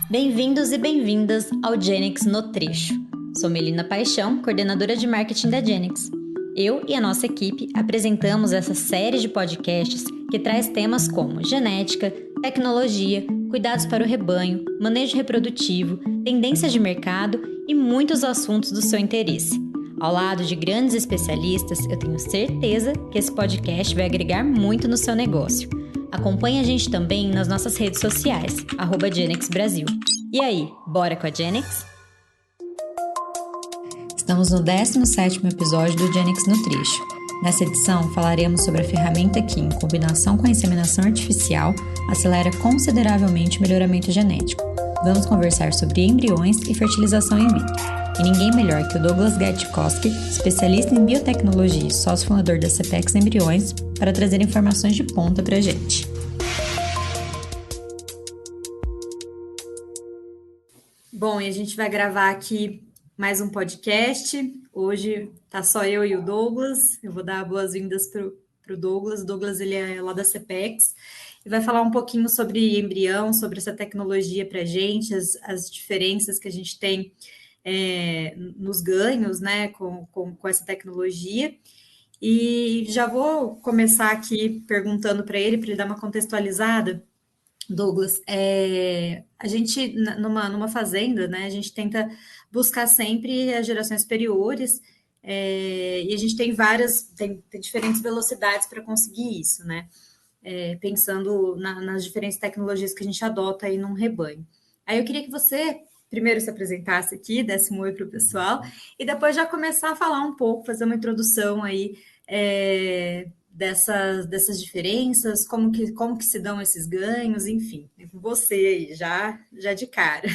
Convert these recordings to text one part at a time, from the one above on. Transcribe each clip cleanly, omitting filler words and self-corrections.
Bem-vindos e bem-vindas ao Genix no Trecho. Sou Melina Paixão, coordenadora de marketing da Genix. Eu e a nossa equipe apresentamos essa série de podcasts que traz temas como genética, tecnologia, cuidados para o rebanho, manejo reprodutivo, tendências de mercado e muitos assuntos do seu interesse. Ao lado de grandes especialistas, eu tenho certeza que esse podcast vai agregar muito no seu negócio. Acompanhe a gente também nas nossas redes sociais, @Genix Brasil. E aí, bora com a Genix? Estamos no 17º episódio do Genix no Trecho. Nessa edição, falaremos sobre a ferramenta que, em combinação com a inseminação artificial, acelera consideravelmente o melhoramento genético. Vamos conversar sobre embriões e fertilização in vitro. E ninguém melhor que o Douglas Gatkowski, especialista em biotecnologia e sócio-fundador da CPEX Embriões, para trazer informações de ponta para a gente. Bom, e a gente vai gravar aqui mais um podcast. Hoje tá só eu e o Douglas. Eu vou dar boas-vindas para o Douglas. O Douglas, ele é lá da CPEX e vai falar um pouquinho sobre embrião, sobre essa tecnologia para a gente, as diferenças que a gente tem nos ganhos, né, com essa tecnologia. E já vou começar aqui perguntando para ele dar uma contextualizada. Douglas, a gente, numa fazenda, né, a gente tenta buscar sempre as gerações superiores, e a gente tem diferentes velocidades para conseguir isso, né? Pensando nas diferentes tecnologias que a gente adota aí num rebanho. Aí eu queria que você primeiro se apresentasse aqui, desse um oi para o pessoal, e depois já começar a falar um pouco, fazer uma introdução aí dessas diferenças, como que se dão esses ganhos, enfim, é com você aí, já de cara.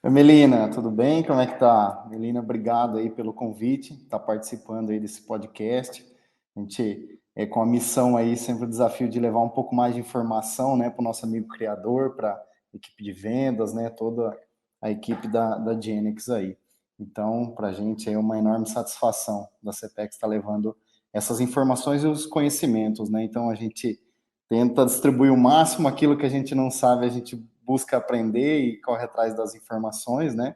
Oi, Melina, tudo bem? Como é que tá? Melina, obrigado aí pelo convite, tá participando aí desse podcast. A gente é com a missão aí, sempre o desafio de levar um pouco mais de informação, né, para o nosso amigo criador, para a equipe de vendas, né, toda a equipe da Genix aí. Então, para a gente é uma enorme satisfação da CPEX estar levando essas informações e os conhecimentos, né? Então, a gente tenta distribuir o máximo aquilo que a gente não sabe, a gente busca aprender e corre atrás das informações, né?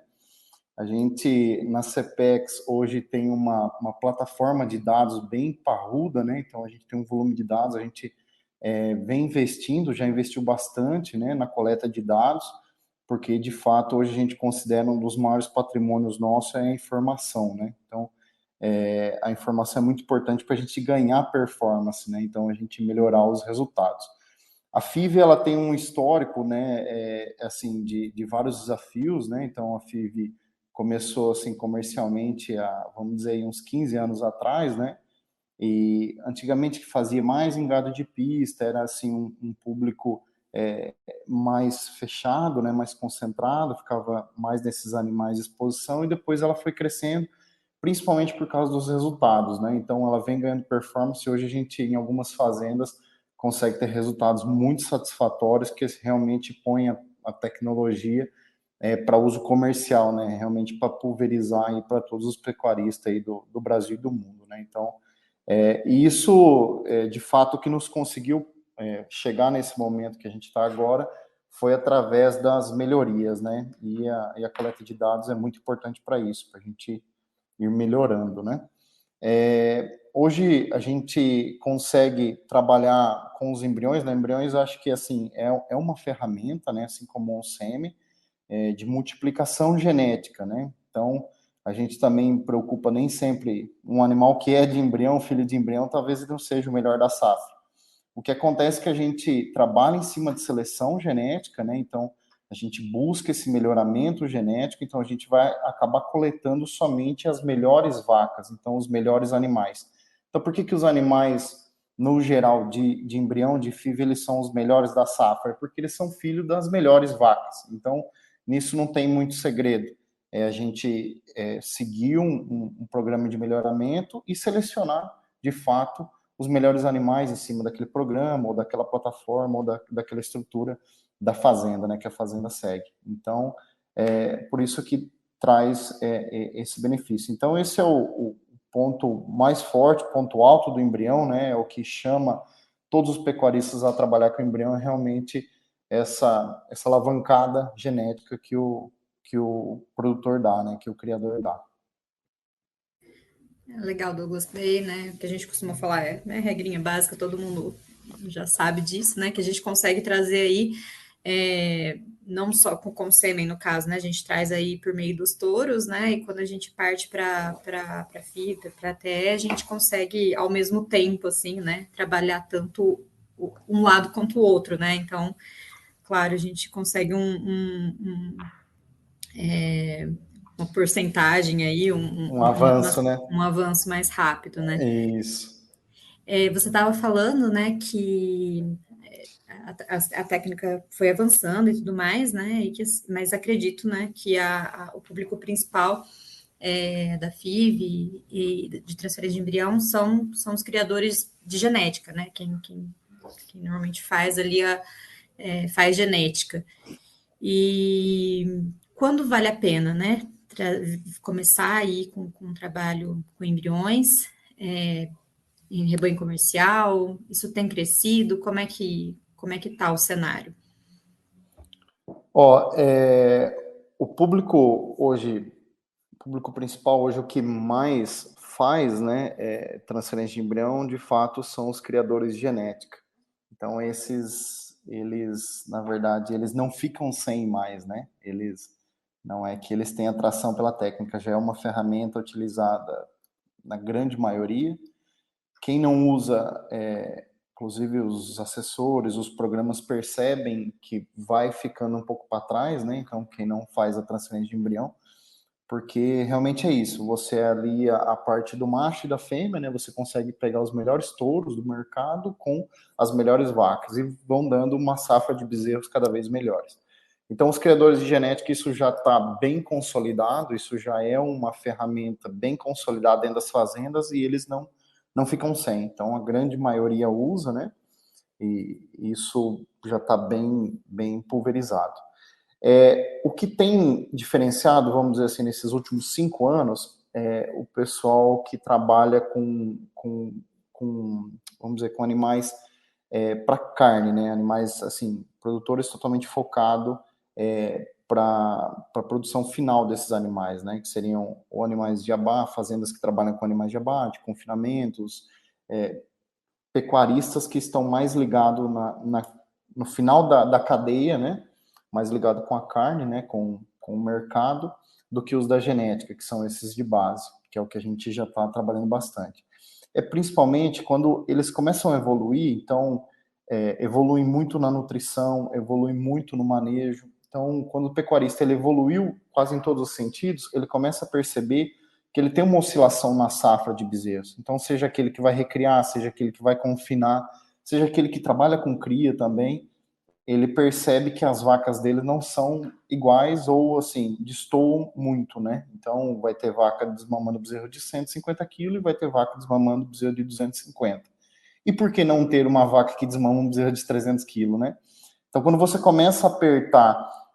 A gente, na CPEX, hoje tem uma plataforma de dados bem parruda, né? Então, a gente tem um volume de dados, a gente vem investindo, já investiu bastante, né, na coleta de dados, porque, de fato, hoje a gente considera um dos maiores patrimônios nossos é a informação, né? Então, a informação é muito importante para a gente ganhar performance, né? Então, a gente melhorar os resultados. A FIV, ela tem um histórico, né, assim, de vários desafios, né? Então, a FIV começou, assim, comercialmente há, vamos dizer, uns 15 anos atrás, né? E antigamente que fazia mais em gado de pista, era, assim, um público mais fechado, né, mais concentrado, ficava mais nesses animais de exposição, e depois ela foi crescendo, principalmente por causa dos resultados, né? Então, ela vem ganhando performance, e hoje a gente, em algumas fazendas, consegue ter resultados muito satisfatórios que realmente põem a tecnologia para uso comercial, né? Realmente para pulverizar aí para todos os pecuaristas aí do Brasil e do mundo, né? Então, isso, de fato, que nos conseguiu chegar nesse momento que a gente está agora foi através das melhorias, né? E a coleta de dados é muito importante para isso, para a gente ir melhorando, né? Hoje a gente consegue trabalhar com os embriões, né? Embriões, acho que assim é uma ferramenta, né? Assim como um sêmen, de multiplicação genética, né? Então a gente também preocupa nem sempre um animal que é de embrião, filho de embrião, talvez ele não seja o melhor da safra. O que acontece é que a gente trabalha em cima de seleção genética, né? Então a gente busca esse melhoramento genético, então a gente vai acabar coletando somente as melhores vacas, então os melhores animais. Então, por que os animais, no geral, de embrião, de FIV, eles são os melhores da safra? Porque eles são filhos das melhores vacas. Então, nisso não tem muito segredo. A gente seguir um programa de melhoramento e selecionar, de fato, os melhores animais em cima daquele programa, ou daquela plataforma, ou daquela estrutura da fazenda, né, que a fazenda segue. Então, por isso que traz esse benefício. Então, esse é o ponto mais forte, ponto alto do embrião, né, é o que chama todos os pecuaristas a trabalhar com o embrião, é realmente essa alavancada genética que o produtor dá, né, que o criador dá. Legal, Douglas. Daí, né, o que a gente costuma falar é, né, regrinha básica, todo mundo já sabe disso, né, que a gente consegue trazer aí, não só com sêmen, no caso, né, a gente traz aí por meio dos touros, né, e quando a gente parte para fibra, para TE, a gente consegue, ao mesmo tempo, assim, né, trabalhar tanto um lado quanto o outro, né, então, claro, a gente consegue uma porcentagem aí, Um avanço, né? um avanço mais rápido, né. Isso. Você estava falando, né, que a técnica foi avançando e tudo mais, né, mas acredito, né, que o público principal da FIV e de transferência de embrião são os criadores de genética, né, quem normalmente faz ali faz genética. E quando vale a pena, né, começar aí com um trabalho com embriões, em rebanho comercial? Isso tem crescido? Como é que está o cenário? Ó, o público hoje, o público principal hoje, o que mais faz, né, transferência de embrião, de fato, são os criadores de genética. Então, eles, na verdade, eles não ficam sem mais, né? Não é que eles têm atração pela técnica, já é uma ferramenta utilizada na grande maioria. Quem não usa, inclusive os assessores, os programas percebem que vai ficando um pouco para trás, né? Então, quem não faz a transferência de embrião, porque realmente é isso, você alia a parte do macho e da fêmea, né? Você consegue pegar os melhores touros do mercado com as melhores vacas e vão dando uma safra de bezerros cada vez melhores. Então, os criadores de genética, isso já está bem consolidado, isso já é uma ferramenta bem consolidada dentro das fazendas e eles não ficam sem. Então, a grande maioria usa, né? E isso já está bem pulverizado. O que tem diferenciado, vamos dizer assim, nesses últimos 5 anos, é o pessoal que trabalha vamos dizer, com animais para carne, né? Animais, assim, produtores totalmente focados para a produção final desses animais, né? Que seriam ou animais de abate, fazendas que trabalham com animais de abate, confinamentos, pecuaristas que estão mais ligados no final da cadeia, né? Mais ligado com a carne, né? Com o mercado, do que os da genética, que são esses de base, que é o que a gente já está trabalhando bastante. Principalmente quando eles começam a evoluir, então evoluem muito na nutrição, evoluem muito no manejo. Então, quando o pecuarista ele evoluiu quase em todos os sentidos, ele começa a perceber que ele tem uma oscilação na safra de bezerros. Então, seja aquele que vai recriar, seja aquele que vai confinar, seja aquele que trabalha com cria também, ele percebe que as vacas dele não são iguais ou, assim, destoam muito, né? Então, vai ter vaca desmamando bezerro de 150 quilos e vai ter vaca desmamando bezerro de 250. E por que não ter uma vaca que desmama um bezerro de 300 quilos, né? Então, quando você começa a apertar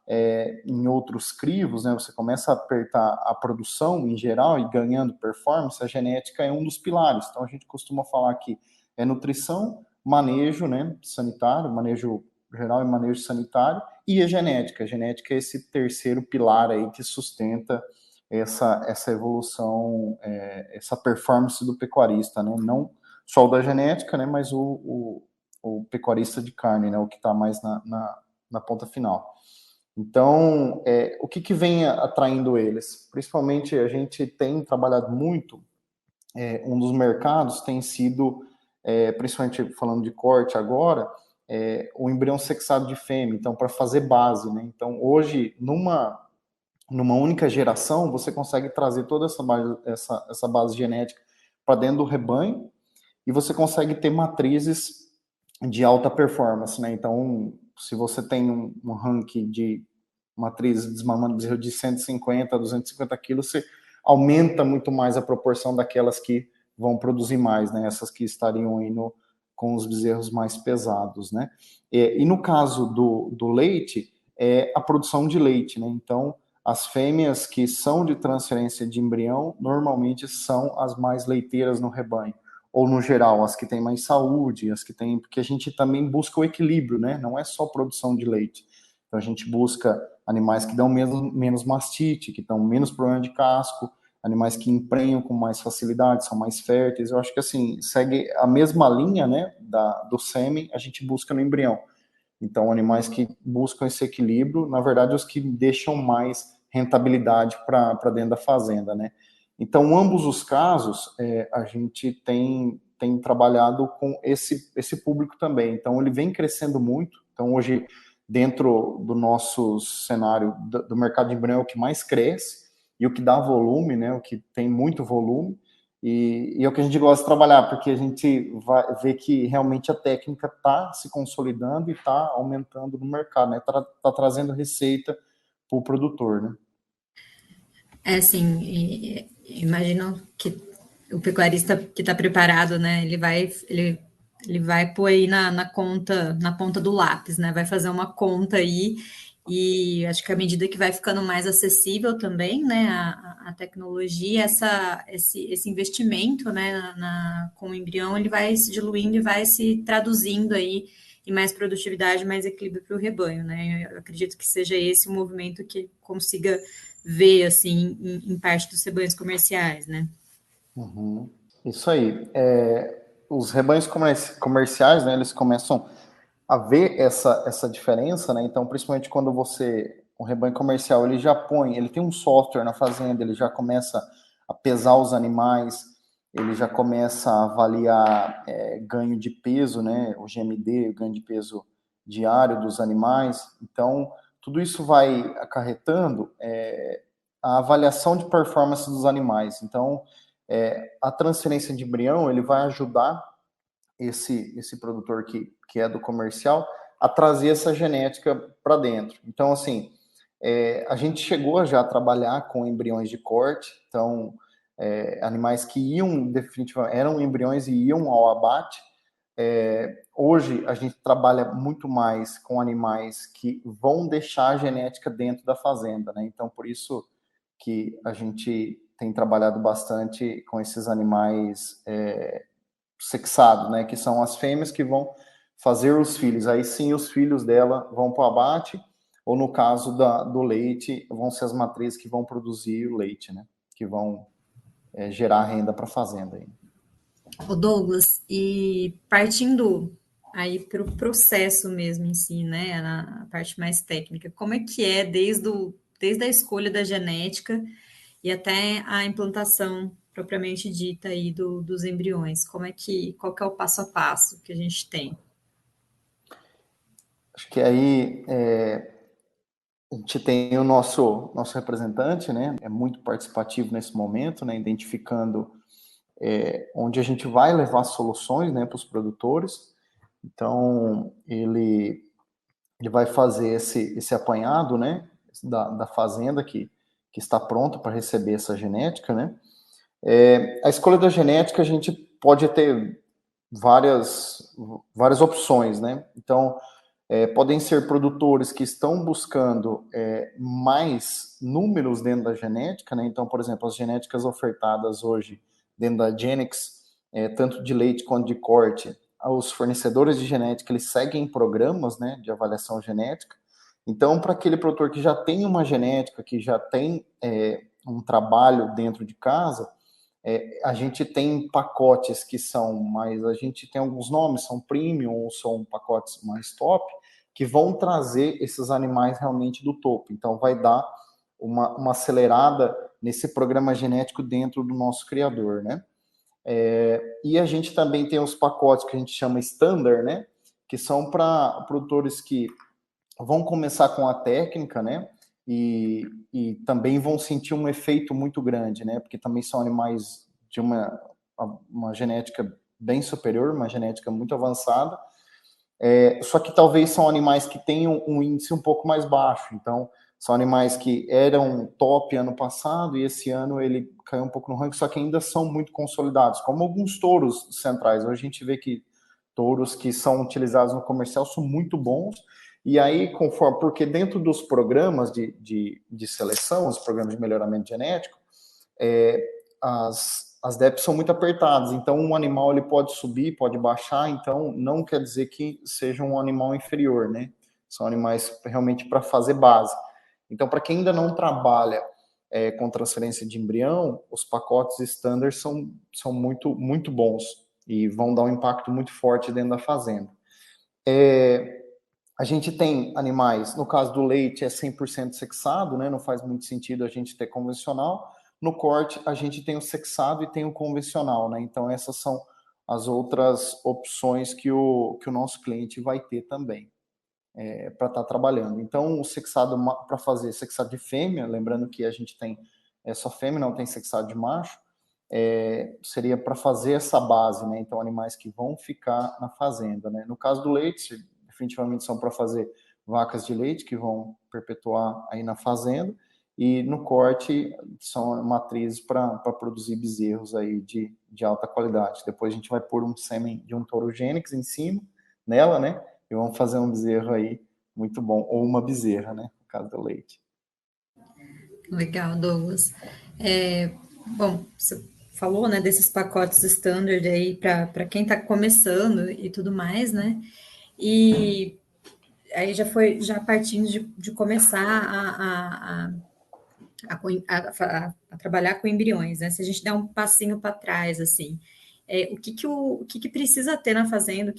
em outros crivos, né, você começa a apertar a produção em geral e ganhando performance, a genética é um dos pilares. Então, a gente costuma falar que é nutrição, manejo, né, sanitário, manejo geral e manejo sanitário, e a genética. A genética é esse terceiro pilar aí que sustenta essa evolução, essa performance do pecuarista, né? Não só o da genética, né, mas o pecuarista de carne, né, o que está mais na ponta final. Então, o que vem atraindo eles? Principalmente, a gente tem trabalhado muito, um dos mercados tem sido, principalmente falando de corte agora, o embrião sexado de fêmea, então, para fazer base, né? Então, hoje, numa única geração, você consegue trazer toda essa base genética para dentro do rebanho e você consegue ter matrizes de alta performance, né? Então, se você tem um ranking de matriz desmamando bezerro de 150 a 250 quilos, você aumenta muito mais a proporção daquelas que vão produzir mais, né? Essas que estariam indo com os bezerros mais pesados, né? E no caso do leite, é a produção de leite, né? Então, as fêmeas que são de transferência de embrião, normalmente são as mais leiteiras no rebanho. ou no geral, as que têm mais saúde, as que têm, porque a gente também busca o equilíbrio, né? Não é só produção de leite. Então a gente busca animais que dão menos mastite, que dão menos problema de casco, animais que emprenham com mais facilidade, são mais férteis. Eu acho que assim, segue a mesma linha, né, do sêmen, a gente busca no embrião. Então, animais que buscam esse equilíbrio, na verdade, os que deixam mais rentabilidade para dentro da fazenda, né? Então, ambos os casos, a gente tem trabalhado com esse público também. Então, ele vem crescendo muito. Então, hoje, dentro do nosso cenário do mercado de embrião, é o que mais cresce e o que dá volume, né? O que tem muito volume. E é o que a gente gosta de trabalhar, porque a gente vai ver que realmente a técnica está se consolidando e está aumentando no mercado, né? Tá trazendo receita para o produtor, né? É assim, imagino que o pecuarista que está preparado, né? Ele vai pôr aí na conta, na ponta do lápis, né? Vai fazer uma conta aí, e acho que à medida que vai ficando mais acessível também, né, a tecnologia, esse investimento, né, com o embrião, ele vai se diluindo e vai se traduzindo aí em mais produtividade, mais equilíbrio para o rebanho, né? Eu acredito que seja esse o movimento que consiga ver, assim, em parte dos rebanhos comerciais, né? Uhum. Isso aí. Os rebanhos comerciais, né, eles começam a ver essa diferença, né? Então, principalmente quando um rebanho comercial, ele tem um software na fazenda, ele já começa a pesar os animais, ele já começa a avaliar ganho de peso, né? O GMD, o ganho de peso diário dos animais. Então, tudo isso vai acarretando a avaliação de performance dos animais. Então, a transferência de embrião, ele vai ajudar esse produtor que é do comercial a trazer essa genética para dentro. Então, assim, a gente chegou já a trabalhar com embriões de corte, então, animais que iam definitivamente, eram embriões e iam ao abate. Hoje, a gente trabalha muito mais com animais que vão deixar a genética dentro da fazenda, né? Então, por isso que a gente tem trabalhado bastante com esses animais sexados, né? Que são as fêmeas que vão fazer os filhos. Aí sim, os filhos dela vão para o abate, ou no caso do leite, vão ser as matrizes que vão produzir o leite, né? Que vão gerar renda para a fazenda. Aí. O Douglas, e partindo aí para o processo mesmo em si, né, na parte mais técnica, como é que é desde a escolha da genética e até a implantação propriamente dita aí dos embriões? Qual que é o passo a passo que a gente tem? Acho que aí a gente tem o nosso representante, né? É muito participativo nesse momento, né? Identificando onde a gente vai levar soluções, né, para os produtores. Então, ele vai fazer esse apanhado, né, da fazenda que está pronta para receber essa genética, né. A escolha da genética, a gente pode ter várias opções, né. Então, podem ser produtores que estão buscando mais números dentro da genética, né. Então, por exemplo, as genéticas ofertadas hoje dentro da Genex, tanto de leite quanto de corte, os fornecedores de genética, eles seguem programas, né, de avaliação genética. Então, para aquele produtor que já tem uma genética, que já tem um trabalho dentro de casa, a gente tem pacotes que são mais, a gente tem alguns nomes, são premium ou são pacotes mais top, que vão trazer esses animais realmente do topo. Então, vai dar uma acelerada nesse programa genético dentro do nosso criador, né? E a gente também tem os pacotes que a gente chama standard, né? Que são para produtores que vão começar com a técnica, né? E também vão sentir um efeito muito grande, né? Porque também são animais de uma genética bem superior, uma genética muito avançada. Só que talvez são animais que tenham um índice um pouco mais baixo. Então, são animais que eram top ano passado e esse ano ele caiu um pouco no ranking, só que ainda são muito consolidados, como alguns touros centrais. Hoje a gente vê que touros que são utilizados no comercial são muito bons. E aí, porque dentro dos programas de seleção, os programas de melhoramento genético, as DEPs são muito apertadas, então um animal ele pode subir, pode baixar, então não quer dizer que seja um animal inferior, né? São animais realmente para fazer base. Então, para quem ainda não trabalha com transferência de embrião, os pacotes standard são muito, muito bons e vão dar um impacto muito forte dentro da fazenda. A gente tem animais, no caso do leite, é 100% sexado, né? Não faz muito sentido a gente ter convencional. No corte, a gente tem o sexado e tem o convencional, né? Então, essas são as outras opções que o nosso cliente vai ter também para estar trabalhando. Então, o sexado, para fazer sexado de fêmea, lembrando que a gente tem só fêmea, não tem sexado de macho, seria para fazer essa base, né? Então, animais que vão ficar na fazenda, né? No caso do leite, definitivamente são para fazer vacas de leite que vão perpetuar aí na fazenda, e no corte são matrizes para produzir bezerros aí de alta qualidade. Depois a gente vai pôr um sêmen de um touro gênix em cima, nela, né? E vamos fazer um bezerro aí muito bom, ou uma bezerra, né? No caso do leite. Legal, Douglas. Bom, você falou, né, desses pacotes standard aí para quem está começando e tudo mais, né? E aí já partindo de começar a trabalhar com embriões, né? Se a gente der um passinho para trás, assim, o que precisa ter na fazenda,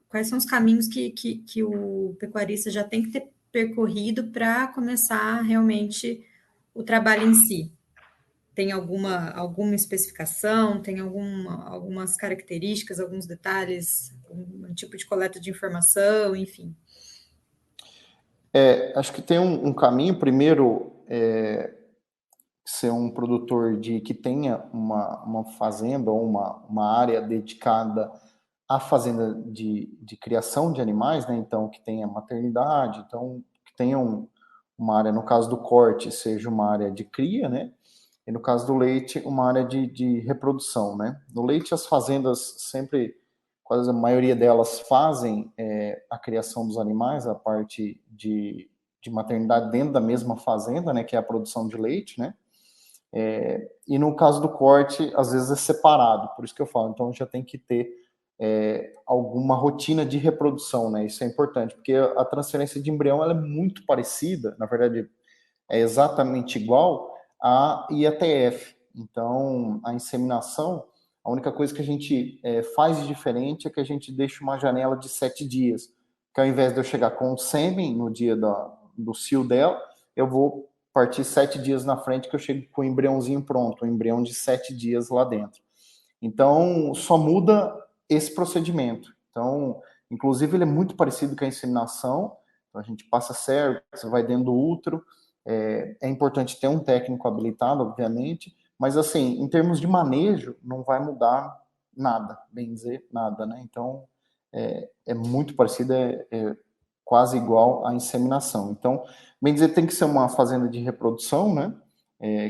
quais são os caminhos que o pecuarista já tem que ter percorrido para começar realmente o trabalho em si? Tem alguma especificação, tem algumas características, alguns detalhes, um tipo de coleta de informação, enfim. Acho que tem um caminho, primeiro, ser um produtor que tenha uma fazenda ou uma área dedicada à fazenda de criação de animais, né? Então, que tenha maternidade, então, que tenha uma área, no caso do corte, seja uma área de cria, né? E no caso do leite, uma área de reprodução, né? No leite, as fazendas sempre, quase a maioria delas fazem a criação dos animais, a parte de maternidade dentro da mesma fazenda, né? Que é a produção de leite, né? E no caso do corte, às vezes é separado, por isso que eu falo, então já tem que ter alguma rotina de reprodução, né? Isso é importante, porque a transferência de embrião ela é muito parecida, na verdade, é exatamente igual à IATF. Então, a inseminação, a única coisa que a gente faz de diferente é que a gente deixa uma janela de 7 dias, que ao invés de eu chegar com o sêmen no dia do cio dela, eu vou partir 7 dias na frente que eu chego com o embriãozinho pronto, um embrião de 7 dias lá dentro. Então, só muda esse procedimento. Então, inclusive, ele é muito parecido com a inseminação. Então, a gente passa certo, vai dentro do útero. É importante ter um técnico habilitado, obviamente, mas, assim, em termos de manejo, não vai mudar nada, bem dizer, nada, né? Então, é muito parecido, quase igual à inseminação. Então, bem dizer, tem que ser uma fazenda de reprodução, né?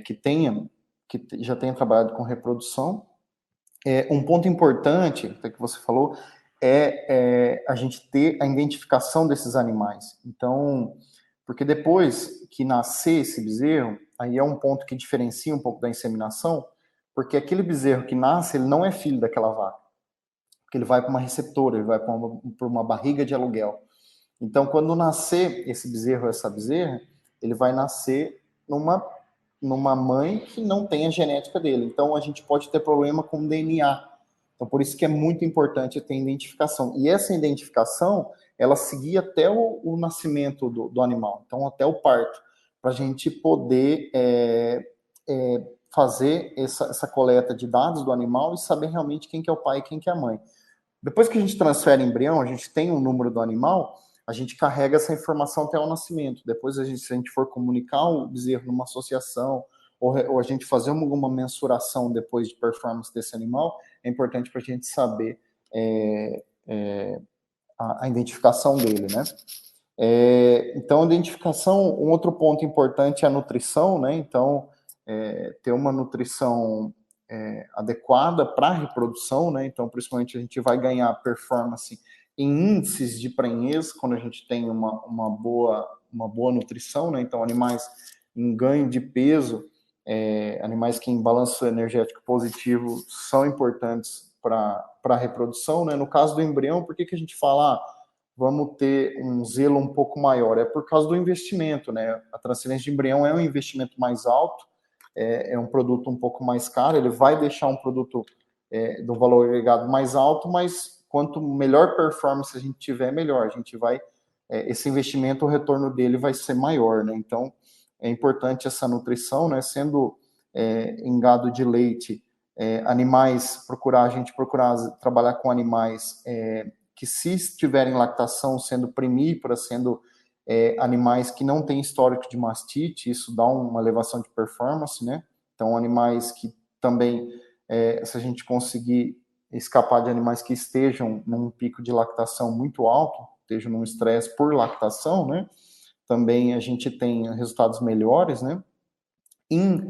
Que já tenha trabalhado com reprodução. Um ponto importante, que você falou, a gente ter a identificação desses animais. Então, porque depois que nascer esse bezerro, aí é um ponto que diferencia um pouco da inseminação, porque aquele bezerro que nasce, ele não é filho daquela vaca, porque ele vai para uma receptora, ele vai para uma barriga de aluguel. Então, quando nascer esse bezerro ou essa bezerra, ele vai nascer numa mãe que não tem a genética dele. Então, a gente pode ter problema com o DNA. Então, por isso que é muito importante ter identificação. E essa identificação, ela seguia até o nascimento do animal, então até o parto, para a gente poder fazer essa coleta de dados do animal e saber realmente quem que é o pai e quem que é a mãe. Depois que a gente transfere embrião, a gente tem o número do animal, a gente carrega essa informação até o nascimento. Depois, se a gente for comunicar o bezerro numa associação, ou a gente fazer alguma mensuração depois de performance desse animal, é importante para a gente saber a identificação dele, né? Então, a identificação, um outro ponto importante é a nutrição, né? Então, ter uma nutrição adequada para a reprodução, né? Então, principalmente, a gente vai ganhar performance em índices de prenhez quando a gente tem uma boa nutrição, né? Então, animais em ganho de peso, animais que em balanço energético positivo são importantes para a reprodução, né? No caso do embrião, por que a gente fala, vamos ter um zelo um pouco maior? É por causa do investimento, né? A transferência de embrião é um investimento mais alto, é um produto um pouco mais caro, ele vai deixar um produto do valor agregado mais alto, mas quanto melhor performance a gente tiver, melhor. A gente vai, esse investimento, o retorno dele vai ser maior, né? Então, é importante essa nutrição, né? Sendo em gado de leite, animais, a gente procurar trabalhar com animais que, se estiverem lactação, sendo primíparas, sendo animais que não têm histórico de mastite, isso dá uma elevação de performance, né? Então, animais que também, se a gente conseguir escapar de animais que estejam num pico de lactação muito alto, estejam num estresse por lactação, né? Também a gente tem resultados melhores, né? Em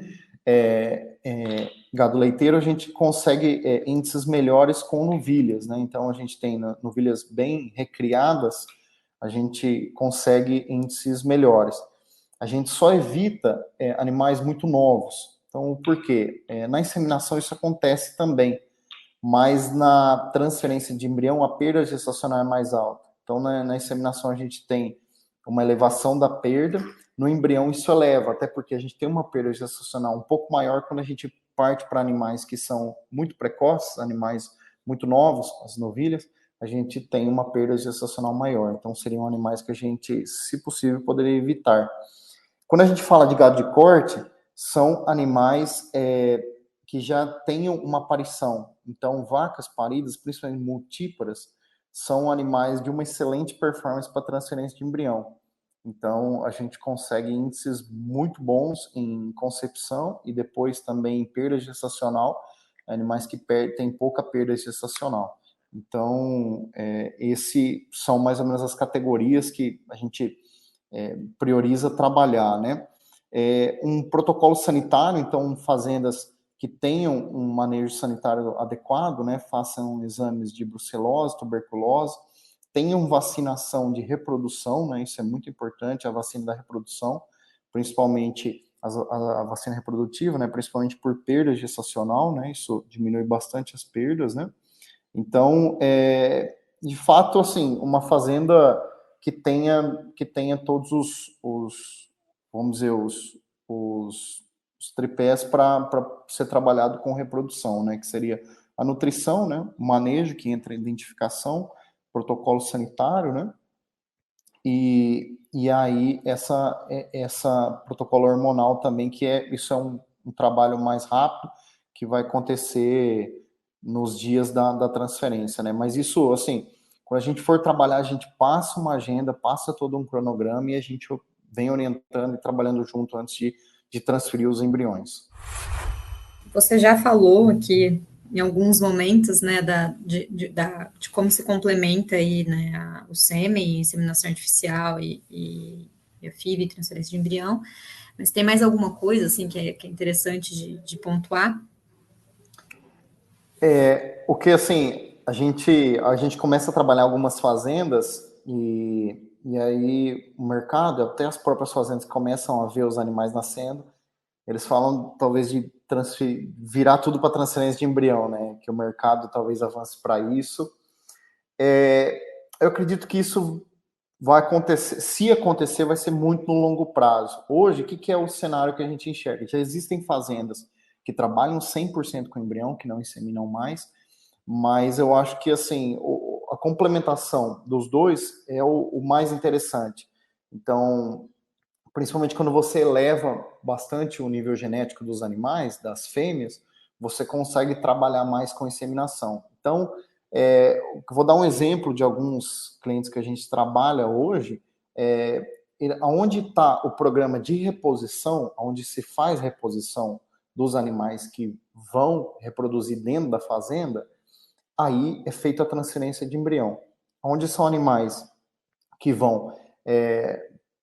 gado leiteiro, a gente consegue índices melhores com novilhas, né? Então, a gente tem novilhas bem recriadas, a gente consegue índices melhores. A gente só evita animais muito novos. Então, por quê? Na inseminação isso acontece também, mas na transferência de embrião a perda gestacional é mais alta. Então, na inseminação a gente tem uma elevação da perda, no embrião isso eleva, até porque a gente tem uma perda gestacional um pouco maior quando a gente parte para animais que são muito precoces, animais muito novos, as novilhas, a gente tem uma perda gestacional maior. Então, seriam animais que a gente, se possível, poderia evitar. Quando a gente fala de gado de corte, são animais que já tenham uma aparição. Então, vacas paridas, principalmente multíparas, são animais de uma excelente performance para transferência de embrião. Então, a gente consegue índices muito bons em concepção e depois também em perda gestacional, animais que têm pouca perda gestacional. Então, esses são mais ou menos as categorias que a gente prioriza trabalhar, né? Um protocolo sanitário, então, fazendas que tenham um manejo sanitário adequado, né? Façam exames de brucelose, tuberculose, tenham vacinação de reprodução, né? Isso é muito importante, a vacina da reprodução, principalmente a vacina reprodutiva, né? Principalmente por perda gestacional, né? Isso diminui bastante as perdas, né? Então, de fato, assim, uma fazenda que tenha todos vamos dizer, os tripés para ser trabalhado com reprodução, né? Que seria a nutrição, né? O manejo, que entra em identificação, protocolo sanitário, né? E aí essa protocolo hormonal também, isso é um trabalho mais rápido, que vai acontecer nos dias da transferência, né? Mas isso, assim, quando a gente for trabalhar, a gente passa uma agenda, passa todo um cronograma e a gente vem orientando e trabalhando junto antes de transferir os embriões. Você já falou aqui em alguns momentos, né, de como se complementa aí, né, o sêmen, inseminação artificial e a FIV, transferência de embrião, mas tem mais alguma coisa, assim, que é interessante de pontuar? O que, assim, a gente começa a trabalhar algumas fazendas e aí o mercado, até as próprias fazendas começam a ver os animais nascendo, eles falam talvez de virar tudo para transferência de embrião, né? Que o mercado talvez avance para isso. Eu acredito que isso vai acontecer, se acontecer, vai ser muito no longo prazo. Hoje, o que é o cenário que a gente enxerga? Já existem fazendas que trabalham 100% com embrião, que não inseminam mais, mas eu acho que, assim, a complementação dos dois é o mais interessante. Então, principalmente quando você eleva bastante o nível genético dos animais, das fêmeas, você consegue trabalhar mais com inseminação. Então, vou dar um exemplo de alguns clientes que a gente trabalha hoje, onde está o programa de reposição, onde se faz reposição dos animais que vão reproduzir dentro da fazenda, aí é feita a transferência de embrião. Onde são animais que vão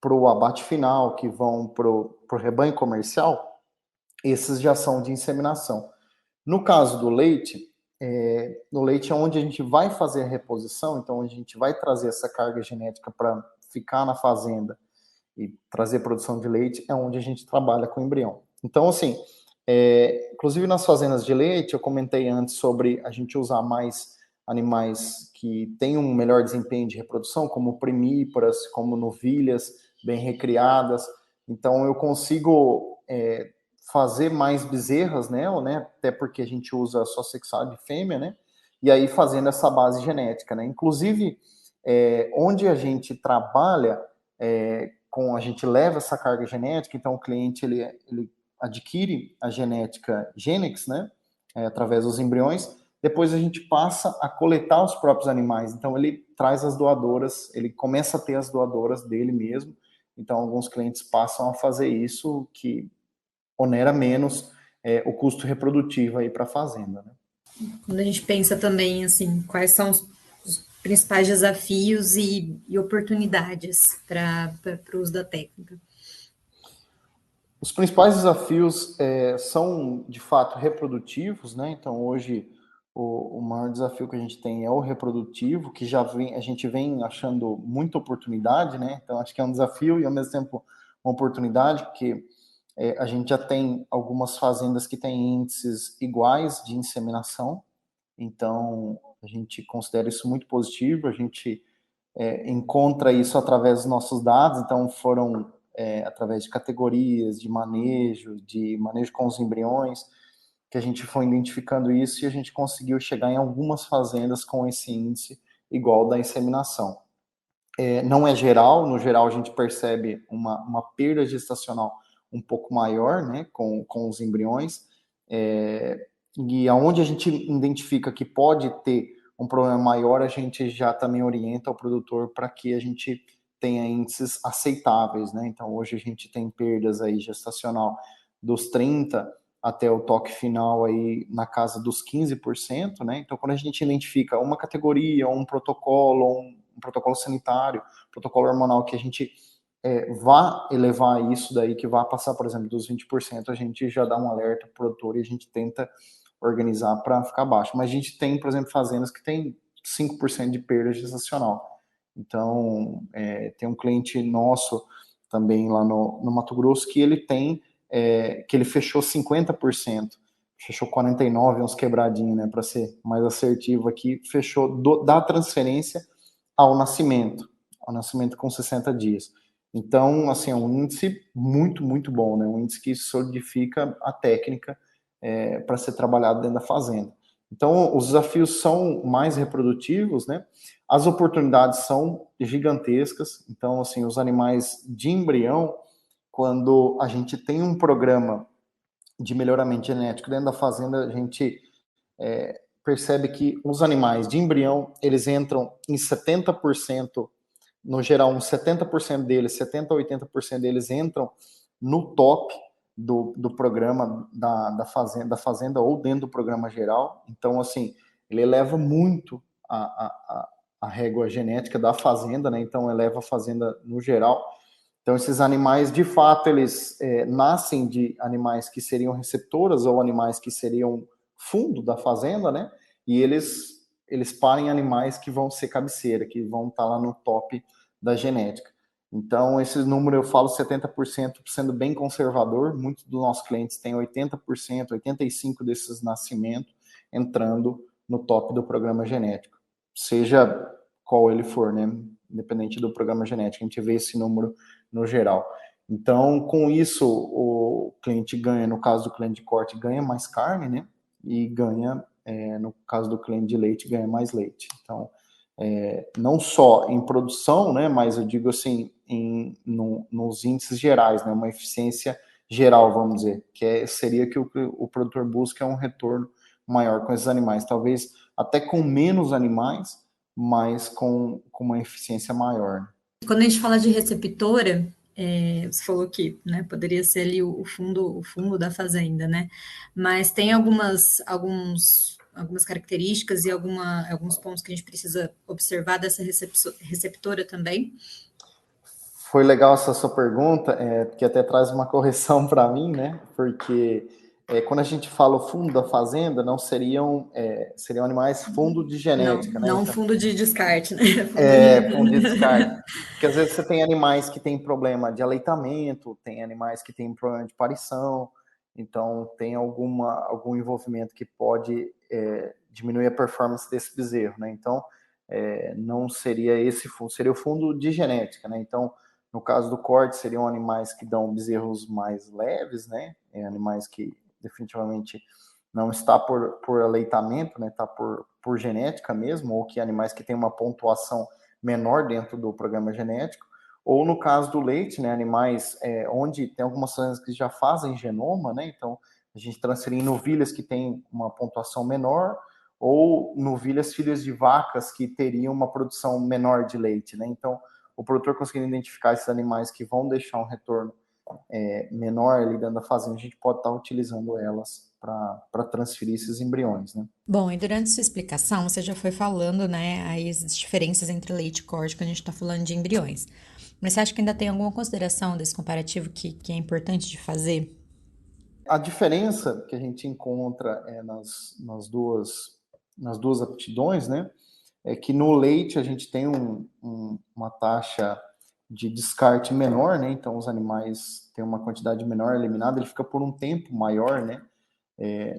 para o abate final, que vão para o rebanho comercial, esses já são de inseminação. No caso do leite, no leite é onde a gente vai fazer a reposição, então a gente vai trazer essa carga genética para ficar na fazenda e trazer produção de leite, é onde a gente trabalha com embrião. Então, assim, inclusive nas fazendas de leite, eu comentei antes sobre a gente usar mais animais que têm um melhor desempenho de reprodução, como primíparas, como novilhas bem recriadas. Então, eu consigo fazer mais bezerras, né? Até porque a gente usa só sexual de fêmea, né? E aí fazendo essa base genética, né? Inclusive, onde a gente trabalha, a gente leva essa carga genética, então o cliente ele adquire a genética Genex, né? Através dos embriões. Depois a gente passa a coletar os próprios animais. Então ele traz as doadoras, ele começa a ter as doadoras dele mesmo. Então alguns clientes passam a fazer isso, que onera menos o custo reprodutivo aí para a fazenda, né? Quando a gente pensa também, assim, quais são os principais desafios e oportunidades para o uso da técnica? Os principais desafios são, de fato, reprodutivos, né? Então, hoje, o maior desafio que a gente tem é o reprodutivo, que a gente vem achando muita oportunidade, né? Então, acho que é um desafio e, ao mesmo tempo, uma oportunidade, porque a gente já tem algumas fazendas que têm índices iguais de inseminação, então, a gente considera isso muito positivo, a gente encontra isso através dos nossos dados, então foram através de categorias, de manejo com os embriões, que a gente foi identificando isso e a gente conseguiu chegar em algumas fazendas com esse índice igual da inseminação. Não é geral, no geral a gente percebe uma perda gestacional um pouco maior, né, com os embriões, e aonde a gente identifica que pode ter um problema maior, a gente já também orienta o produtor para que a gente tenha índices aceitáveis, né? Então, hoje a gente tem perdas aí gestacional dos 30 até o toque final aí na casa dos 15%, né? Então, quando a gente identifica uma categoria, um protocolo sanitário, protocolo hormonal que a gente vá elevar isso daí, que vá passar, por exemplo, dos 20%, a gente já dá um alerta para o produtor e a gente tenta organizar para ficar baixo. Mas a gente tem, por exemplo, fazendas que tem 5% de perda gestacional. Então, tem um cliente nosso também lá no Mato Grosso que ele tem, que ele fechou 50%, fechou 49%, uns quebradinhos, né, para ser mais assertivo aqui, fechou da transferência ao nascimento com 60 dias. Então, assim, é um índice muito, muito bom, né? Um índice que solidifica a técnica para ser trabalhado dentro da fazenda. Então, os desafios são mais reprodutivos, né? As oportunidades são gigantescas. Então, assim, os animais de embrião, quando a gente tem um programa de melhoramento genético dentro da fazenda, a gente percebe que os animais de embrião, eles entram em 70%, no geral, uns 70% deles, 70% a 80% deles entram no top do programa da fazenda ou dentro do programa geral. Então, assim, ele eleva muito a régua genética da fazenda, né? Então, eleva a fazenda no geral. Então, esses animais, de fato, eles nascem de animais que seriam receptoras ou animais que seriam fundo da fazenda, né? E eles param em animais que vão ser cabeceira, que vão estar lá no top da genética. Então, esses números eu falo 70% sendo bem conservador. Muitos dos nossos clientes têm 80%, 85% desses nascimentos entrando no top do programa genético, seja qual ele for, né? Independente do programa genético, a gente vê esse número no geral. Então, com isso, o cliente ganha, no caso do cliente de corte, ganha mais carne, né? E ganha, no caso do cliente de leite, ganha mais leite. Então, não só em produção, né? Mas eu digo assim, nos índices gerais, né? Uma eficiência geral, vamos dizer, seria que o produtor busca um retorno maior com esses animais. Talvez até com menos animais, mas com uma eficiência maior. Quando a gente fala de receptora, você falou que, né, poderia ser ali o fundo da fazenda, né? Mas tem algumas características e alguns pontos que a gente precisa observar dessa receptora também. Foi legal essa sua pergunta, porque até traz uma correção para mim, né? Porque quando a gente fala o fundo da fazenda, não seriam animais fundo de Não, genética, né? não Então, fundo de descarte, né? fundo de descarte. Porque às vezes você tem animais que têm problema de aleitamento, tem animais que têm problema de parição, então tem algum envolvimento que pode diminuir a performance desse bezerro, né? Então, não seria esse fundo, seria o fundo de genética, né? Então, no caso do corte, seriam animais que dão bezerros mais leves, né? Animais que definitivamente não está por aleitamento, né? Está por genética mesmo, ou que animais que têm uma pontuação menor dentro do programa genético, ou no caso do leite, né? Animais onde tem algumas coisas que já fazem genoma, né? Então, a gente transferir em novilhas que têm uma pontuação menor, ou novilhas filhas de vacas que teriam uma produção menor de leite, né? Então, o produtor conseguindo identificar esses animais que vão deixar um retorno menor ali dentro da fazenda, a gente pode estar utilizando elas para transferir esses embriões, né? Bom, e durante sua explicação, você já foi falando, né, aí as diferenças entre leite e corte quando a gente está falando de embriões. Mas você acha que ainda tem alguma consideração desse comparativo que é importante de fazer? A diferença que a gente encontra nas duas aptidões, né, é que no leite a gente tem uma taxa de descarte menor, né, então os animais têm uma quantidade menor eliminada, ele fica por um tempo maior, né,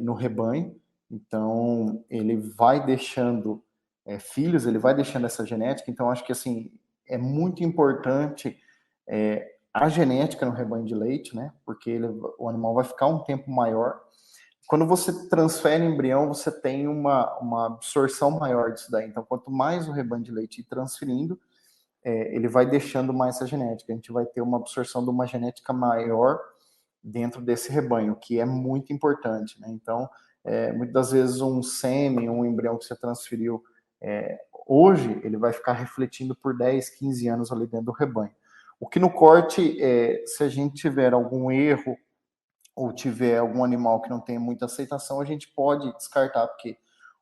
no rebanho, então ele vai deixando filhos, ele vai deixando essa genética, então acho que assim, é muito importante a genética no rebanho de leite, né? Porque o animal vai ficar um tempo maior. Quando você transfere embrião, você tem uma absorção maior disso daí. Então, quanto mais o rebanho de leite ir transferindo, ele vai deixando mais essa genética. A gente vai ter uma absorção de uma genética maior dentro desse rebanho, que é muito importante, né? Então, muitas das vezes um sêmen, um embrião que você transferiu hoje, ele vai ficar refletindo por 10, 15 anos ali dentro do rebanho. O que no corte, se a gente tiver algum erro ou tiver algum animal que não tem muita aceitação, a gente pode descartar, porque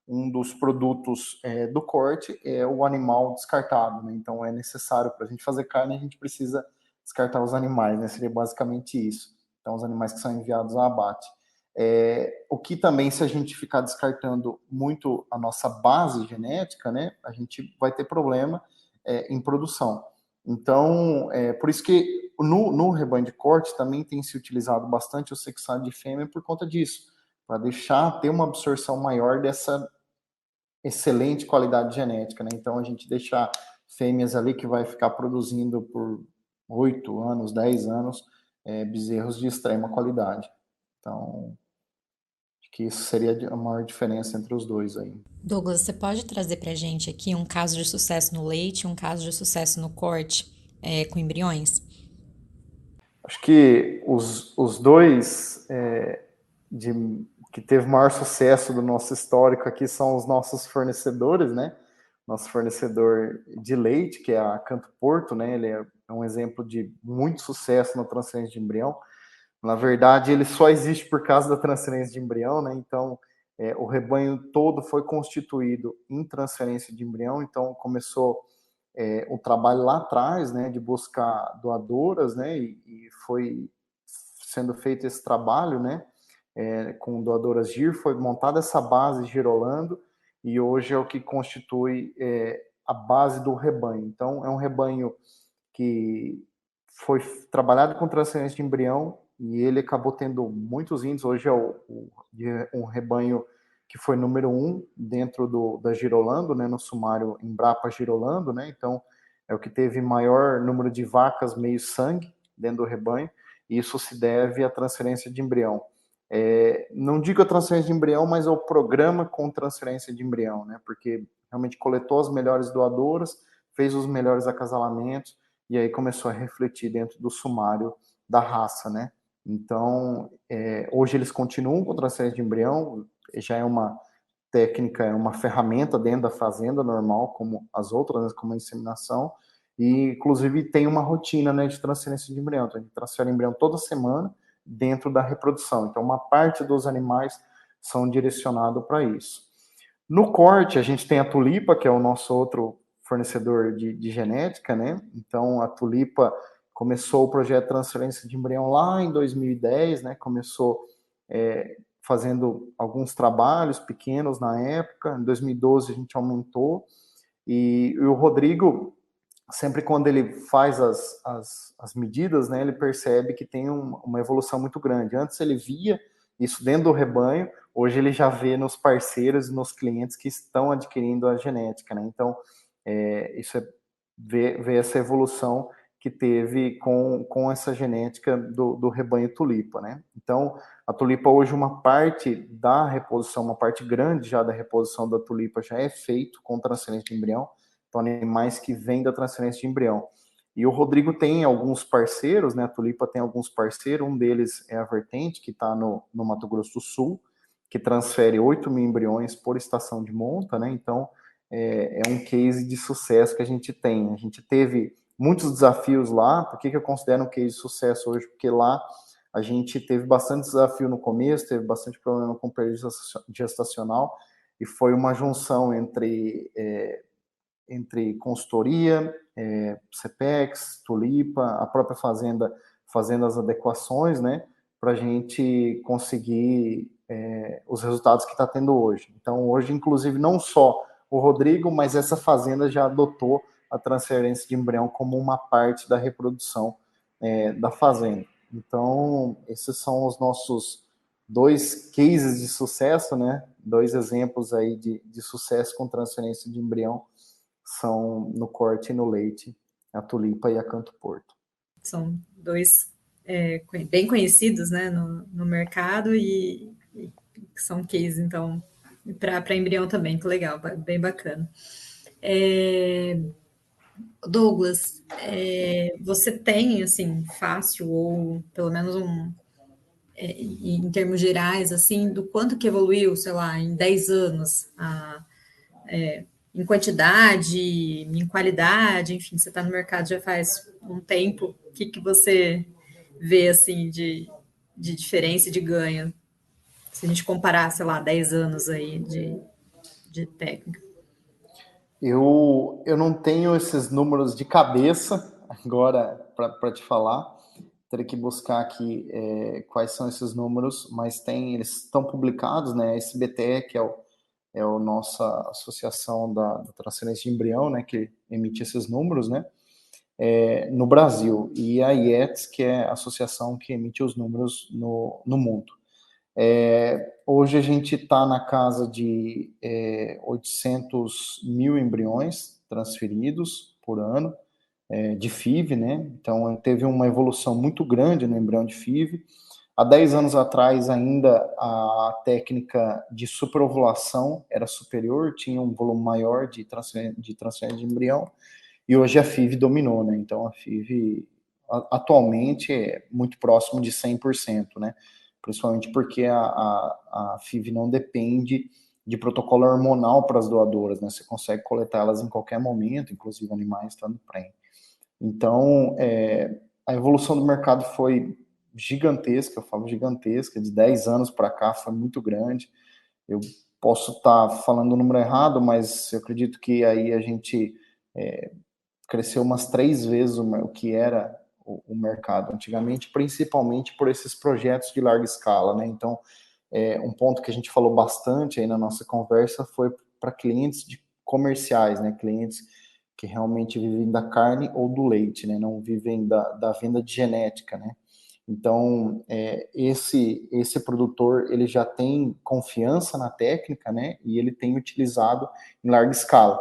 um dos produtos do corte é o animal descartado, né? Então é necessário, para a gente fazer carne, a gente precisa descartar os animais, né? Seria basicamente isso. Então os animais que são enviados a abate. O que também, se a gente ficar descartando muito a nossa base genética, né? A gente vai ter problema em produção. Então, por isso que no rebanho de corte também tem se utilizado bastante o sexado de fêmea por conta disso, para ter uma absorção maior dessa excelente qualidade genética, né? Então a gente deixar fêmeas ali que vai ficar produzindo por 8 anos, 10 anos, bezerros de extrema qualidade. Então, acho que isso seria a maior diferença entre os dois aí. Douglas, você pode trazer para a gente aqui um caso de sucesso no leite e um caso de sucesso no corte com embriões? Acho que os dois de, que teve maior sucesso do nosso histórico aqui são os nossos fornecedores, né? Nosso fornecedor de leite, que é a Canto Porto, né? Ele é um exemplo de muito sucesso na transferência de embrião. Na verdade, ele só existe por causa da transferência de embrião, né? Então, o rebanho todo foi constituído em transferência de embrião. Então, começou o trabalho lá atrás, né, de buscar doadoras, né, e foi sendo feito esse trabalho, né, com doadoras GIR, foi montada essa base Girolando, e hoje é o que constitui a base do rebanho. Então, é um rebanho que foi trabalhado com transferência de embrião, e ele acabou tendo muitos índices. Hoje é um rebanho que foi número 1 dentro da Girolando, né, no sumário Embrapa Girolando, né, então é o que teve maior número de vacas meio sangue dentro do rebanho, e isso se deve à transferência de embrião. Não digo a transferência de embrião, mas ao programa com transferência de embrião, né, porque realmente coletou as melhores doadoras, fez os melhores acasalamentos, e aí começou a refletir dentro do sumário da raça, né. Então, hoje eles continuam com transferência de embrião, já é uma técnica, é uma ferramenta dentro da fazenda normal, como as outras, né, como a inseminação, e inclusive tem uma rotina, né, de transferência de embrião. Então, a gente transfere embrião toda semana dentro da reprodução. Então, uma parte dos animais são direcionados para isso. No corte, a gente tem a Tulipa, que é o nosso outro fornecedor de genética, né? Então, a Tulipa começou o projeto de transferência de embrião lá em 2010, né? Começou fazendo alguns trabalhos pequenos na época. Em 2012 a gente aumentou, e o Rodrigo sempre quando ele faz as medidas, né, ele percebe que tem uma evolução muito grande. Antes ele via isso dentro do rebanho, hoje ele já vê nos parceiros e nos clientes que estão adquirindo a genética, né? Então, isso é ver essa evolução que teve com essa genética do rebanho tulipa, né? Então, a tulipa hoje, uma parte da reposição, uma parte grande já da reposição da tulipa já é feito com transferência de embrião, então animais que vêm da transferência de embrião. E o Rodrigo tem alguns parceiros, né? A Tulipa tem alguns parceiros, um deles é a Vertente, que está no Mato Grosso do Sul, que transfere 8 mil embriões por estação de monta, né? Então, é um case de sucesso que a gente tem. A gente teve muitos desafios lá. Por que eu considero um case de sucesso hoje? Porque lá a gente teve bastante desafio no começo, teve bastante problema com período gestacional, e foi uma junção entre consultoria, CPEX, Tulipa, a própria fazenda fazendo as adequações, né, para a gente conseguir os resultados que está tendo hoje. Então, hoje, inclusive, não só o Rodrigo, mas essa fazenda já adotou a transferência de embrião como uma parte da reprodução da fazenda. Então, esses são os nossos 2 cases de sucesso, né, 2 exemplos aí de sucesso com transferência de embrião, são no corte e no leite, a Tulipa e a Canto Porto. São dois bem conhecidos, né, no mercado e são case, então, para embrião também, que legal, bem bacana. Douglas, você tem, assim, fácil ou pelo menos em termos gerais, assim, do quanto que evoluiu, sei lá, em 10 anos, em quantidade, em qualidade, enfim, você está no mercado já faz um tempo, o que você vê, assim, de diferença e de ganho, se a gente comparar, sei lá, 10 anos aí de técnica? Eu não tenho esses números de cabeça agora para te falar. Teria que buscar aqui quais são esses números, mas eles estão publicados, né? A SBTE, que é a nossa associação da transferência de embrião, né? Que emite esses números, né? No Brasil. E a IETS, que é a associação que emite os números no mundo. Hoje a gente está na casa de 800 mil embriões transferidos por ano, de FIV, né? Então teve uma evolução muito grande no embrião de FIV. Há 10 anos atrás ainda a técnica de superovulação era superior, tinha um volume maior de transferência de embrião, e hoje a FIV dominou, né? Então a FIV atualmente é muito próximo de 100%, né? Principalmente porque a FIV não depende de protocolo hormonal para as doadoras, né? Você consegue coletá-las em qualquer momento, inclusive animais estando pré. Então, a evolução do mercado foi gigantesca, eu falo gigantesca, de 10 anos para cá foi muito grande. Eu posso estar falando o número errado, mas eu acredito que aí a gente cresceu umas 3 vezes o que era o mercado antigamente, principalmente por esses projetos de larga escala, né? Então, um ponto que a gente falou bastante aí na nossa conversa foi para clientes comerciais, né? Clientes que realmente vivem da carne ou do leite, né? Não vivem da venda de genética, né? Então, esse produtor, ele já tem confiança na técnica, né? E ele tem utilizado em larga escala.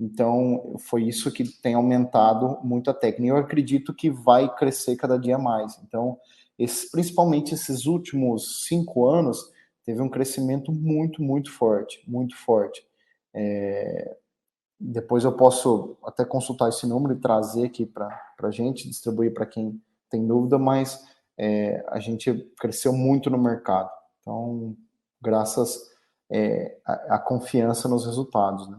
Então, foi isso que tem aumentado muito a técnica. Eu acredito que vai crescer cada dia mais. Então, principalmente esses últimos 5 anos, teve um crescimento muito, muito forte, muito forte. Depois eu posso até consultar esse número e trazer aqui para a gente, distribuir para quem tem dúvida, mas a gente cresceu muito no mercado. Então, graças à confiança nos resultados, né?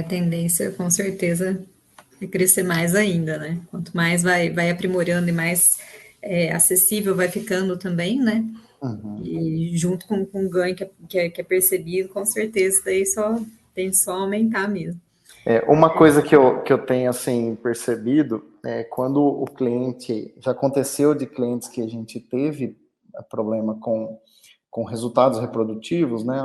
A tendência, com certeza, é crescer mais ainda, né? Quanto mais vai aprimorando e mais acessível vai ficando também, né? Uhum. E junto com o ganho que é percebido, com certeza, daí tem só aumentar mesmo. Uma coisa que eu tenho assim percebido é quando o cliente, já aconteceu de clientes que a gente teve problema com resultados reprodutivos, né?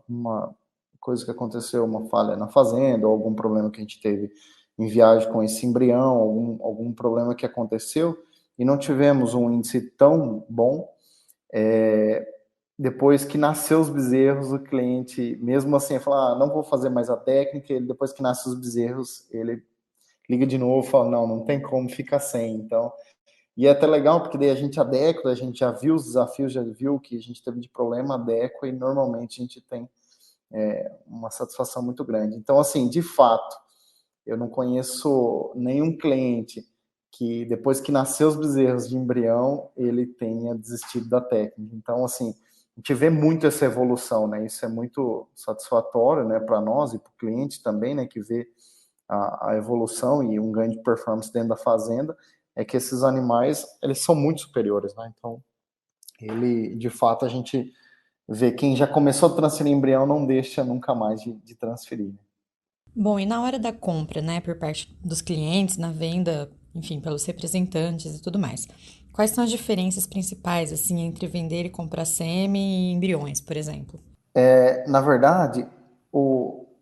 Uma coisa que aconteceu, uma falha na fazenda, ou algum problema que a gente teve em viagem com esse embrião, algum problema que aconteceu, e não tivemos um índice tão bom. Depois que nasceu os bezerros, o cliente, mesmo assim, fala, não vou fazer mais a técnica, ele, depois que nasce os bezerros, ele liga de novo e fala, não tem como, ficar sem. Então, e é até legal, porque daí a gente adequa, a gente já viu os desafios, já viu o que a gente teve de problema, adequa, e normalmente a gente tem uma satisfação muito grande. Então, assim, de fato, eu não conheço nenhum cliente que, depois que nasceu os bezerros de embrião, ele tenha desistido da técnica. Então, assim, a gente vê muito essa evolução, né? Isso é muito satisfatório, né, para nós e para o cliente também, né, que vê a evolução e um ganho de performance dentro da fazenda, é que esses animais, eles são muito superiores, né? Então, ele, de fato, a gente vê quem já começou a transferir embrião não deixa nunca mais de transferir. Bom, e na hora da compra, né, por parte dos clientes, na venda, enfim, pelos representantes e tudo mais, quais são as diferenças principais, assim, entre vender e comprar sêmen e embriões, por exemplo? Na verdade,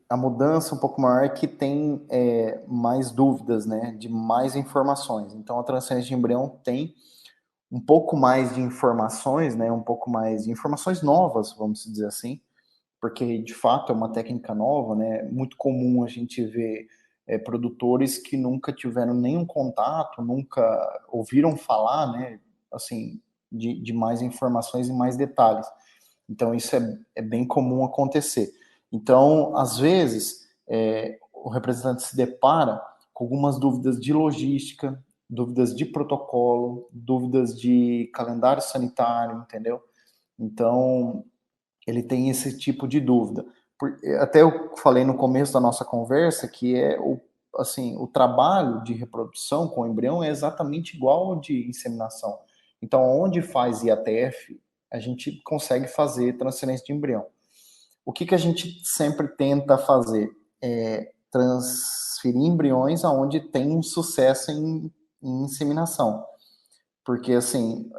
a mudança um pouco maior é que tem mais dúvidas, né, de mais informações. Então, a transferência de embrião tem um pouco mais de informações, né, um pouco mais de informações novas, vamos dizer assim, porque de fato é uma técnica nova, né? Muito comum a gente ver produtores que nunca tiveram nenhum contato, nunca ouviram falar, né? Assim, de mais informações e mais detalhes. Então isso é bem comum acontecer. Então, às vezes, o representante se depara com algumas dúvidas de logística, dúvidas de protocolo, dúvidas de calendário sanitário, entendeu? Então, ele tem esse tipo de dúvida. Até eu falei no começo da nossa conversa que assim, o trabalho de reprodução com o embrião é exatamente igual ao de inseminação. Então, onde faz IATF, a gente consegue fazer transferência de embrião. O que a gente sempre tenta fazer é transferir embriões aonde tem um sucesso em inseminação. Porque, assim,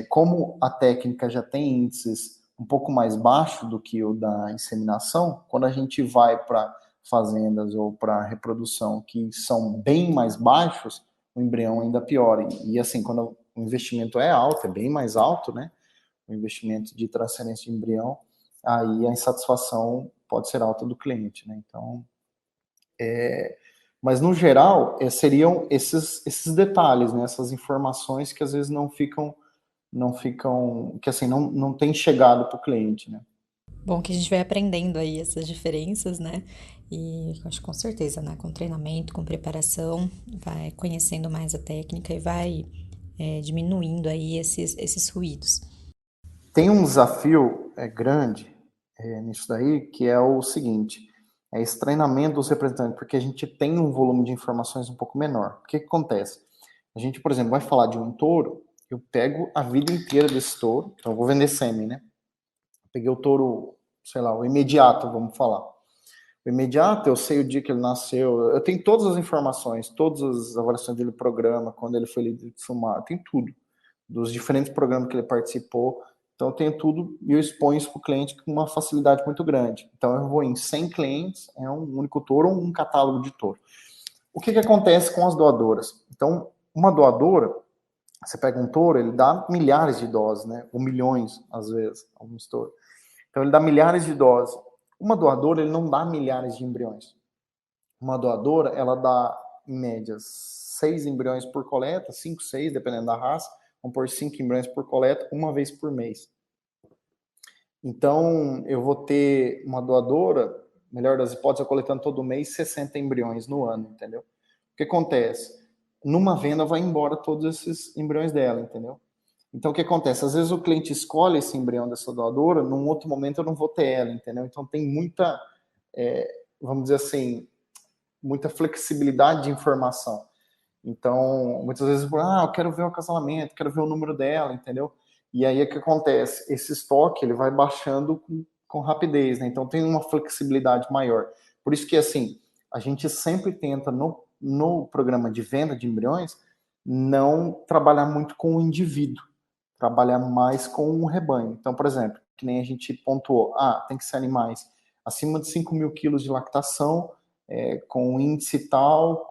como a técnica já tem índices um pouco mais baixo do que o da inseminação, quando a gente vai para fazendas ou para reprodução que são bem mais baixos, o embrião ainda piora. E assim, quando o investimento é alto, é bem mais alto, né? O investimento de transferência de embrião, aí a insatisfação pode ser alta do cliente, né? Então, mas no geral, seriam esses detalhes, né? Essas informações que às vezes não ficam, que assim, não tem chegado para o cliente, né? Bom, que a gente vai aprendendo aí essas diferenças, né? E acho que com certeza, né? Com treinamento, com preparação, vai conhecendo mais a técnica e vai diminuindo aí esses ruídos. Tem um desafio grande nisso daí, que é o seguinte, é esse treinamento dos representantes, porque a gente tem um volume de informações um pouco menor. O que acontece? A gente, por exemplo, vai falar de um touro, eu pego a vida inteira desse touro, então eu vou vender sêmen, né? Peguei o touro, sei lá, o imediato, vamos falar. O imediato, eu sei o dia que ele nasceu, eu tenho todas as informações, todas as avaliações dele, programa, quando ele foi líder de sumário, tem tudo, dos diferentes programas que ele participou. Então, eu tenho tudo e eu exponho isso para o cliente com uma facilidade muito grande. Então, eu vou em 100 clientes, é um único touro ou um catálogo de touro. O que acontece com as doadoras? Então, uma doadora, você pega um touro, ele dá milhares de doses, né? Ou milhões, às vezes, alguns touros. Então, ele dá milhares de doses. Uma doadora, ele não dá milhares de embriões. Uma doadora, ela dá, em média, 6 embriões por coleta, 5, 6, dependendo da raça. Vamos pôr 5 embriões por coleta, uma vez por mês. Então, eu vou ter uma doadora, melhor das hipóteses, eu coletando todo mês 60 embriões no ano, entendeu? O que acontece? Numa venda vai embora todos esses embriões dela, entendeu? Então, o que acontece? Às vezes o cliente escolhe esse embrião dessa doadora, num outro momento eu não vou ter ela, entendeu? Então, tem muita, vamos dizer assim, muita flexibilidade de informação. Então, muitas vezes, eu quero ver o acasalamento, quero ver o número dela, entendeu? E aí o que acontece? Esse estoque ele vai baixando com rapidez, né? Então tem uma flexibilidade maior. Por isso que, assim, a gente sempre tenta, no programa de venda de embriões, não trabalhar muito com o indivíduo, trabalhar mais com o rebanho. Então, por exemplo, que nem a gente pontuou, tem que ser animais acima de 5 mil quilos de lactação, com índice tal,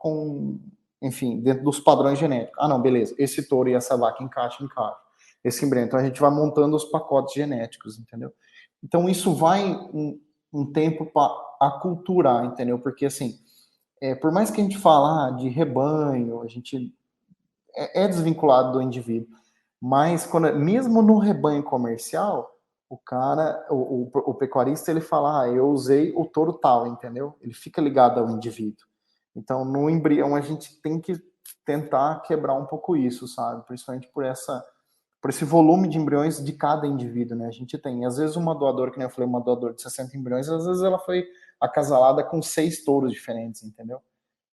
enfim, dentro dos padrões genéticos. Ah, não, beleza, esse touro e essa vaca encaixa. Esse embrião. Então, a gente vai montando os pacotes genéticos, entendeu? Então, isso vai um tempo para aculturar, entendeu? Porque, assim, por mais que a gente fale de rebanho, a gente é desvinculado do indivíduo, mas mesmo no rebanho comercial, o cara, o pecuarista, ele fala, eu usei o touro tal, entendeu? Ele fica ligado ao indivíduo. Então, no embrião, a gente tem que tentar quebrar um pouco isso, sabe? Principalmente por esse volume de embriões de cada indivíduo, né? A gente tem, às vezes, uma doadora, que nem eu falei, uma doadora de 60 embriões, às vezes ela foi acasalada com 6 touros diferentes, entendeu?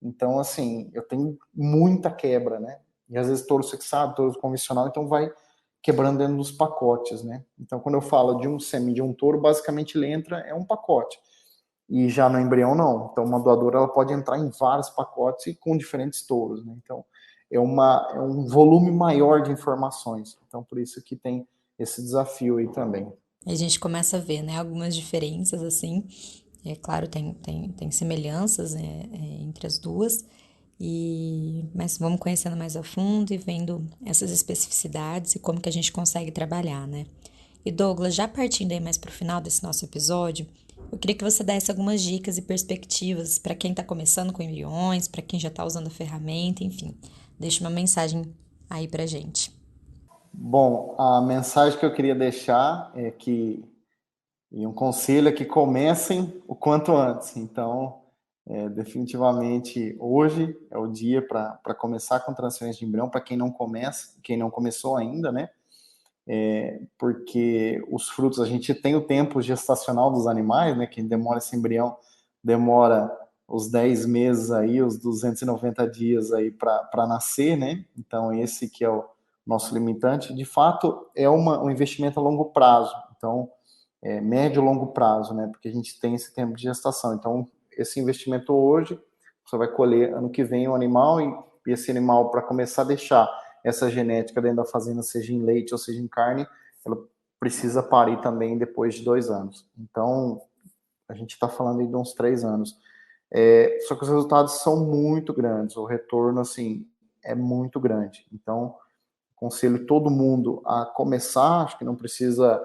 Então, assim, eu tenho muita quebra, né? E às vezes touro sexado, touro convencional, então vai quebrando dentro dos pacotes, né? Então, quando eu falo de um sêmen de um touro, basicamente ele entra, é um pacote. E já no embrião, não. Então, uma doadora, ela pode entrar em vários pacotes e com diferentes touros, né? Então, é um volume maior de informações. Então, por isso que tem esse desafio aí também. A gente começa a ver, né, algumas diferenças, assim. É claro, tem semelhanças, né, entre as duas, mas vamos conhecendo mais a fundo e vendo essas especificidades e como que a gente consegue trabalhar, né? E Douglas, já partindo aí mais para o final desse nosso episódio, eu queria que você desse algumas dicas e perspectivas para quem está começando com embriões, para quem já está usando a ferramenta, enfim. Deixa uma mensagem aí para gente. Bom, a mensagem que eu queria deixar e um conselho é que comecem o quanto antes. Então, definitivamente, hoje é o dia para começar com transferência de embrião, para quem não começou ainda, né? Porque os frutos, a gente tem o tempo gestacional dos animais, né? Quem demora esse embrião, demora os 10 meses aí, os 290 dias aí para nascer, né? Então, esse que é o nosso limitante. De fato, é um investimento a longo prazo. Então, médio e longo prazo, né? Porque a gente tem esse tempo de gestação. Então, esse investimento hoje, você vai colher ano que vem o animal e esse animal, para começar a deixar essa genética dentro da fazenda, seja em leite ou seja em carne, ela precisa parir também depois de 2 anos. Então, a gente está falando aí de uns 3 anos. Só que os resultados são muito grandes, o retorno, assim, é muito grande. Então, aconselho todo mundo a começar, acho que não precisa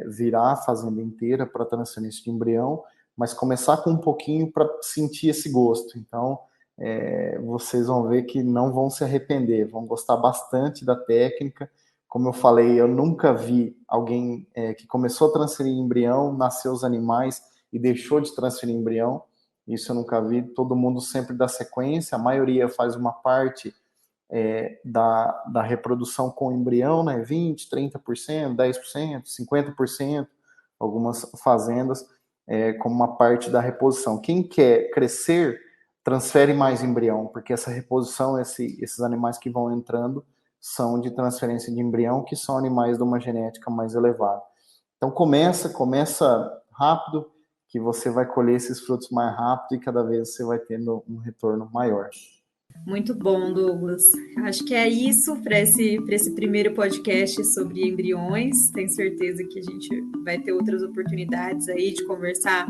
virar a fazenda inteira para transferência de embrião, mas começar com um pouquinho para sentir esse gosto. Então, vocês vão ver que não vão se arrepender, vão gostar bastante da técnica. Como eu falei, eu nunca vi alguém que começou a transferir embrião, nasceu os animais e deixou de transferir embrião. Isso eu nunca vi. Todo mundo sempre dá sequência, a maioria faz uma parte da reprodução com embrião, né? 20%, 30%, 10%, 50%, algumas fazendas como uma parte da reposição. Quem quer crescer, transfere mais embrião, porque essa reposição, esses animais que vão entrando, são de transferência de embrião, que são animais de uma genética mais elevada. Então começa rápido, que você vai colher esses frutos mais rápido e cada vez você vai tendo um retorno maior. Muito bom, Douglas. Acho que é isso para esse primeiro podcast sobre embriões. Tenho certeza que a gente vai ter outras oportunidades aí de conversar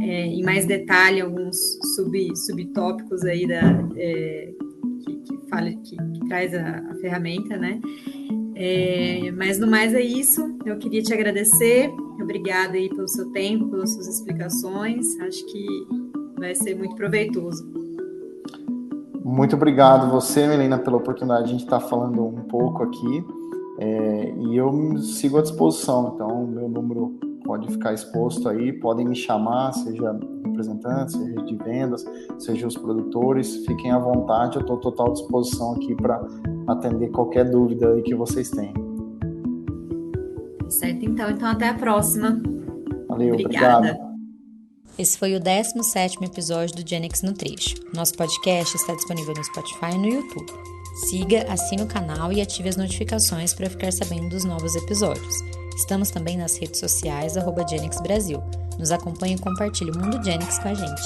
em mais detalhe alguns subtópicos aí que traz a ferramenta, né? Mas no mais é isso. Eu queria te agradecer. Obrigada aí pelo seu tempo, pelas suas explicações. Acho que vai ser muito proveitoso. Muito obrigado você, Melina, pela oportunidade de a gente estar falando um pouco aqui. E eu sigo à disposição. Então, meu número pode ficar exposto aí. Podem me chamar, seja representante, seja de vendas, seja os produtores. Fiquem à vontade. Eu estou à total disposição aqui para atender qualquer dúvida aí que vocês tenham. Certo, então até a próxima. Valeu, obrigada. Obrigado. Esse foi o 17º episódio do Genix no Trecho. Nosso podcast está disponível no Spotify e no YouTube. Siga, assine o canal e ative as notificações para ficar sabendo dos novos episódios. Estamos também nas redes sociais @Genix Brasil. Nos acompanhe e compartilhe o Mundo Genix com a gente.